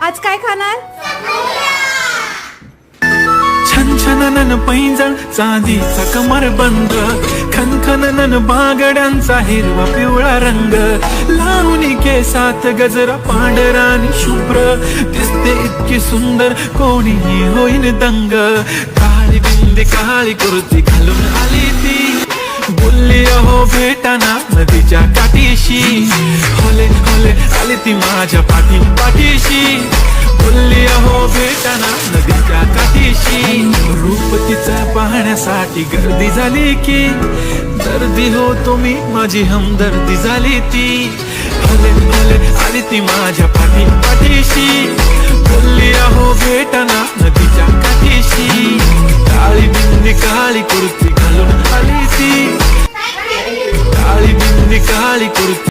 आज काय खाणार? छन छन पैंजण चांदीचा कमरबंद, खनखन बागड्यांचा हिरवा पिवळा रंग, लावणी केसात गजरा पांढरा आणि शुभ्र, दिसते इतकी सुंदर कोणीही होईन दंग. काळी बिंदी काळी कुर्ती घालून आली ती, बोलली अहो भेटाना नदीच्या काठीशी, होले होले आली ती माझ्या पाठीशी, बोलली अहो भेटाना नदीच्या काठीशी. रूप तिचं पाहण्यासाठी गर्दी झाली की, दर्दी होतो मी माझी हमदर्दी झाली ती, होले होले आली ती माझ्या पाठीशी, बोलली अहो भेटाना नदीच्या काठीशी. काळी बिंदी काळी कुर्ती घालून आली ती, काळी बिंदी काळी कुर्ती